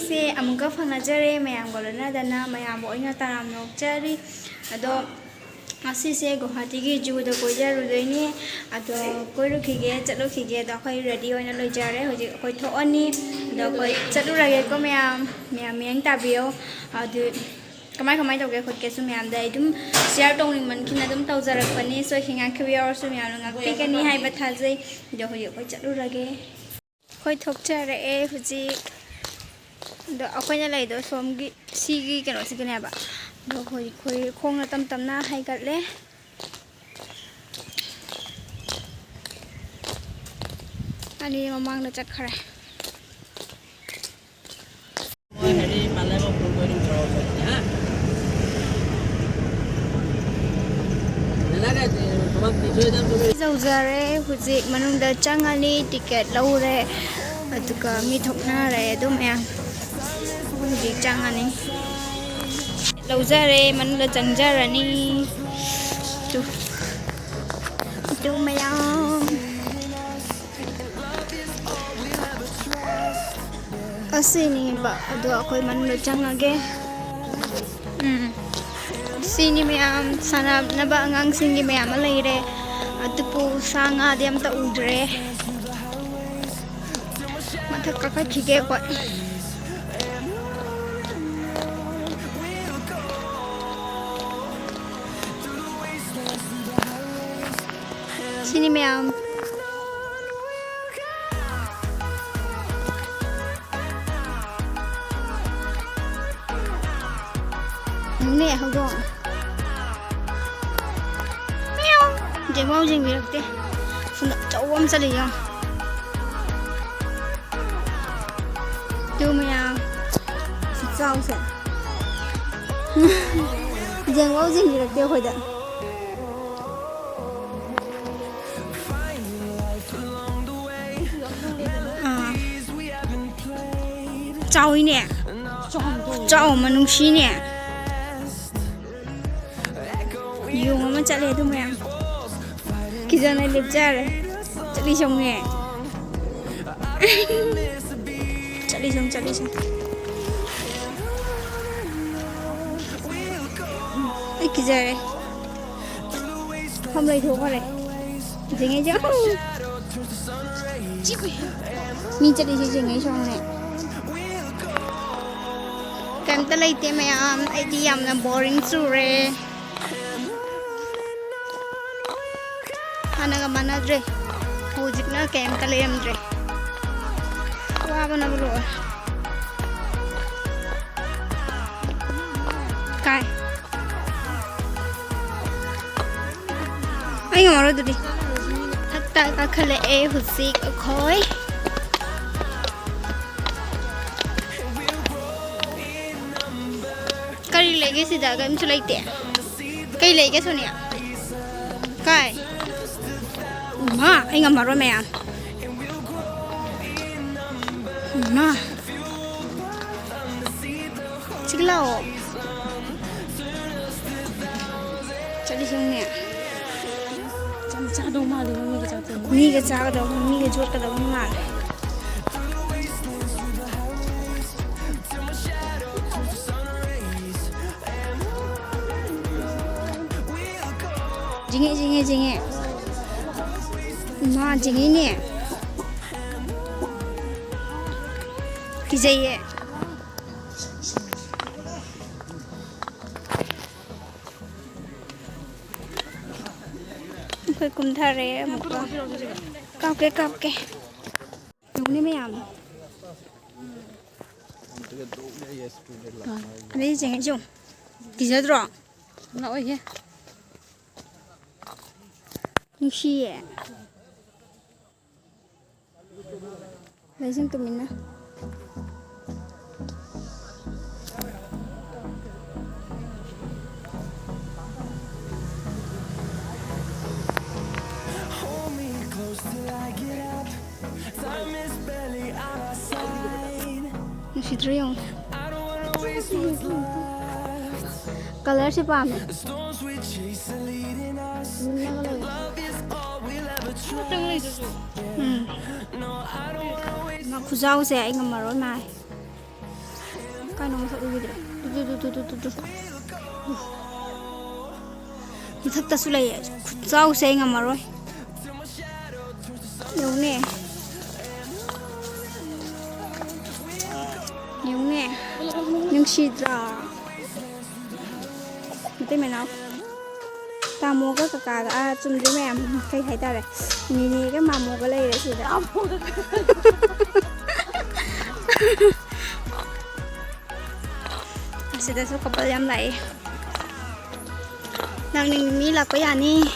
ꯉꯁꯤꯁꯦ ꯑꯃꯨꯛꯀ ꯐꯪꯅꯖꯔꯦ ꯃꯌꯥꯝꯒ ꯂꯣꯏꯅꯗꯅ ꯃꯌꯥꯝꯕꯨ ꯑꯩꯅ ꯇꯔꯥꯝꯅ ꯑꯣꯛꯆꯔꯤ ꯑꯗꯣ ꯉꯁꯤꯁꯦ ꯒꯨꯋꯥꯍꯥꯇꯤꯒꯤ ꯖꯨꯗ ꯀꯣꯏꯖꯔꯨꯗꯣꯏꯅꯤ ꯑꯗꯣ ꯀꯣꯏꯔꯨꯈꯤꯒꯦ ꯆꯠꯂꯨꯈꯤꯒꯦ ꯑꯗꯣ ꯑꯩꯈꯣꯏ ꯔꯦꯗꯤ ꯑꯣꯏꯅ ꯂꯣꯏꯖꯔꯦ ꯍꯧꯖꯤꯛ ꯑꯩꯈꯣꯏ ꯊꯣꯛꯑꯅꯤ ꯑꯗꯣ ꯑꯩꯈꯣꯏ ꯆꯠꯂꯨꯔꯒꯦꯀꯣ ꯃꯌꯥꯝ ꯃꯤꯠꯌꯦꯡ ꯇꯥꯕꯤꯌꯣ ꯑꯗꯨ ꯀꯃꯥꯏ ꯇꯧꯒꯦ ꯈꯣꯠꯀꯦꯁꯨ ꯃꯌꯥꯝꯗ ꯑꯩ ꯑꯗꯨꯝ ꯁꯤꯌꯔ ꯇꯧꯅꯤꯡꯃꯟꯈꯤꯅ ꯑꯗꯨꯝ ꯇꯧꯖꯔꯛꯄꯅꯤ ꯁꯣꯏꯈꯤ ꯉꯥꯛꯈꯤꯕ ꯌꯥꯎꯔꯁꯨ ꯃꯌꯥꯝꯅ ꯉꯥꯛꯄꯤꯒꯅꯤ ꯍꯥꯏꯕ ꯊꯥꯖꯩ ꯑꯗꯣ ꯍꯧꯖꯤꯛ ꯑꯩꯈꯣꯏ ꯆꯠꯂꯨꯔꯒꯦ ꯑꯩꯈꯣꯏ ꯊꯣꯛꯆꯔꯛꯑꯦ ꯍꯧꯖꯤꯛ ꯑꯗꯣ ꯑꯩꯈꯣꯏꯅ ꯂꯩꯗꯣ ꯁꯣꯝꯒꯤ ꯁꯤꯒꯤ ꯀꯩꯅꯣꯁꯤꯗꯅꯦꯕ ꯑꯗꯣ ꯑꯩꯈꯣꯏ ꯈꯣꯡꯅ ꯇꯞ ꯇꯞꯅ ꯍꯥꯏꯒꯠꯂꯦ ꯑꯅꯤ ꯃꯃꯥꯡꯗ ꯆꯠꯈ꯭ꯔꯦ ꯌꯧꯖꯔꯦ ꯍꯧꯖꯤꯛ ꯃꯅꯨꯡꯗ ꯆꯪꯉꯅꯤ ꯇꯤꯀꯦꯠ ꯂꯧꯔꯦ ꯑꯗꯨꯒ ꯃꯤ ꯊꯣꯛꯅꯔꯦ ꯑꯗꯨꯝ ꯃꯌꯥꯝ ꯍꯧꯖꯤꯛ ꯆꯪꯉꯅꯤ ꯂꯧꯖꯔꯦ ꯃꯅꯨꯡꯗ ꯆꯪꯖꯔꯅꯤ ꯑꯗꯨ ꯃꯌꯥꯝ ꯑꯁꯤꯅꯦꯕ ꯑꯗꯣ ꯑꯩꯈꯣꯏ ꯃꯅꯨꯡꯗ ꯆꯪꯉꯒꯦ ꯁꯤꯅꯤ ꯃꯌꯥꯝ ꯁꯥꯟꯅꯅꯕ ꯑꯉꯥꯡꯁꯤꯡꯒꯤ ꯃꯌꯥꯝ ꯑꯃ ꯂꯩꯔꯦ ꯑꯗꯨꯕꯨ ꯁꯥ ꯉꯥꯗꯤ ꯑꯝꯇ ꯎꯗ꯭ꯔꯦ ꯃꯊꯛ ꯀꯥꯈꯠꯈꯤꯒꯦ ꯑꯩꯈꯣꯏ sini ma'am. Nè không có. Meow. Jeng mau jeng birak teh. Funda cowom sali ya. Tuh ma'am. Sao sẽ. Jeng mau jeng birak teh hồi đã. Cháu ấy nè cháu mà nung xí nè dùng mà chạy lên thôi mẹ cái giờ này đẹp trai rồi chạy đi xong nè chạy đi xong ấy cái giờ này không lấy thuốc vào đây gì nghe chứ mình chạy đi chơi ngay xong nè Kanta laite mayam aidi yamna boring sure hanaga manadre hujikna kanta layamdre wabana bulu kai ay ngoro dudi hatta ka khale e husik khoi Kari lagi sih dah, kami sulai teh. Kari lagi Sonia. Kai. Ma, ingat maru mea. Ma. Ciklau. Jadi Sonia. Jam cakap malu ni ke cakap. Ni ke cakap dah, ni ke jual dah mal. Jinge. Ma jinge ni. Kijai. Koi kum thare mukha. Kap ke. Nuni me am. Ani jinge jung. Kijai dro. Nak oi ya. Nushi ya. Lazim tu mina. Nushi triong. Color siapa ambil? Mà khu rau rẻ anh mà rồi mà Kano masak ugi tu. Masak ta sulai chau sei ngamaroi. Yउने. Yउने. Nungsidra. Mate menau. Tamo ka kaka chumdi mem kai hai ta re. Ni ka mamo ka lai re sida. Sida so couple yam lai. Nang ning mi la ko ya ni.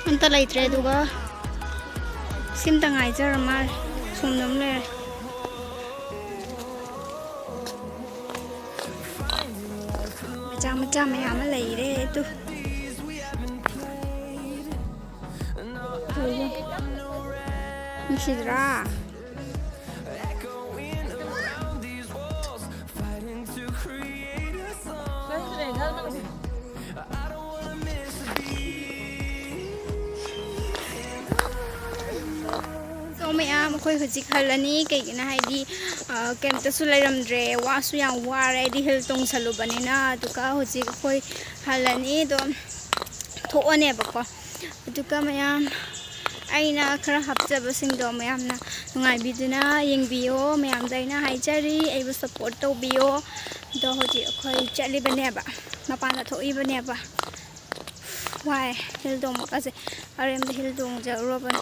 Anta lai tre duga. Sim ta ngai jar mar sum nam le. Macam mày làm lấy đấy tu. Như thế ra. Mày am khơi khơi dịch hay là ní cái này hay đi kem ta su lai ram dre wa su yang wa re di hel tong salu bani na tu ka ho dịch khơi hay là ní do tho ane ba ko tu ka mày am ai na khara hap cha ba sing do mày am na ngai bi du na yeng bi o mày am dai na hai chari ai bu support to bi o do ho ji khơi chali bane ba ma pa na tho i bane ba why hel dong ma ka se arem de hel dong ja ro ban.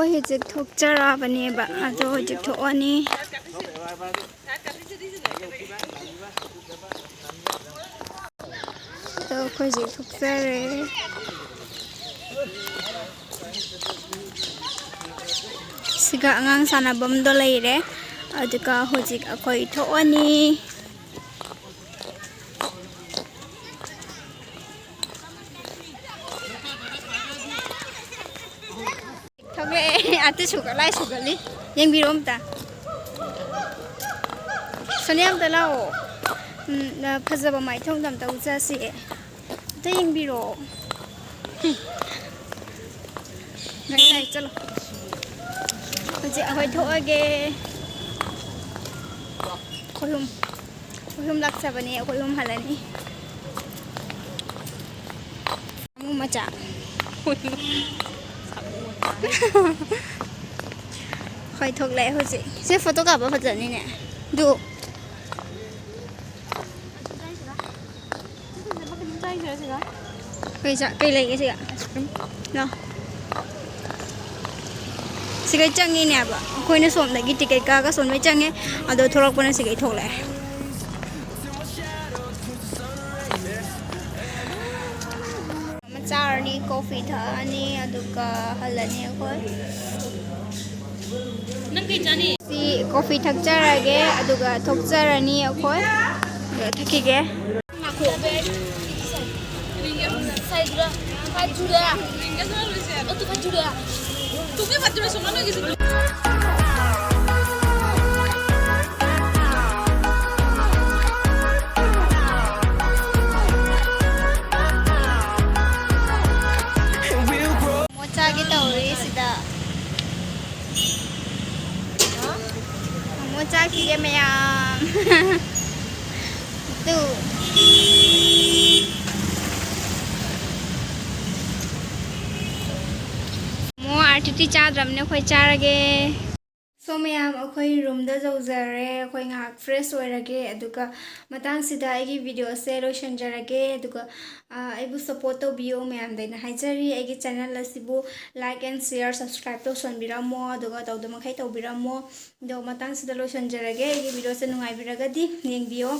Koi hijik thok chara bani ba ado hijik tho ani to koi hijik thok chare siga angang sana bam do lai re aduka hijik akoi tho ani ate sugar lai sugar li yang birom ta soniam ta lao na phajaba mai thong dam ta ucha si ta yang biro ngai chalo je ahoi tho age khoyum laksa bani khoyum halani mu macha khơi thuộc lệ thôi chị xếp photo cả bao giờ nè đủ cây lấy cái gì ạ đâu xí cái chân như nè bà khơi nó xổm lại cái ticket cái xổm với chân ấy ở đâu thôi nó xí cái thuộc lệ Charlie coffee tha ani aduka halani khoi nang ki chani si coffee thak charage aduga thok charani khoi thaki ge na ko be sai dura ka jura ringa na lose o tu ka jura tu ke bajura sona na kisu Cha kia mẹ tu mua artiti cha drum ne khoi cha rage so mayam akhoi room da jau jare khoi ngak fresh oirage aduka matang sida agi video se lotion jarage aduka aibu support to bio mayam daina haijari agi channel asibu like and share subscribe to sonbiramo aduga tawdama khai tawbiramo do matang sida lotion jarage agi video se nungai biragadi yeng bio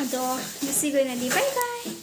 ado misi goina di bye bye.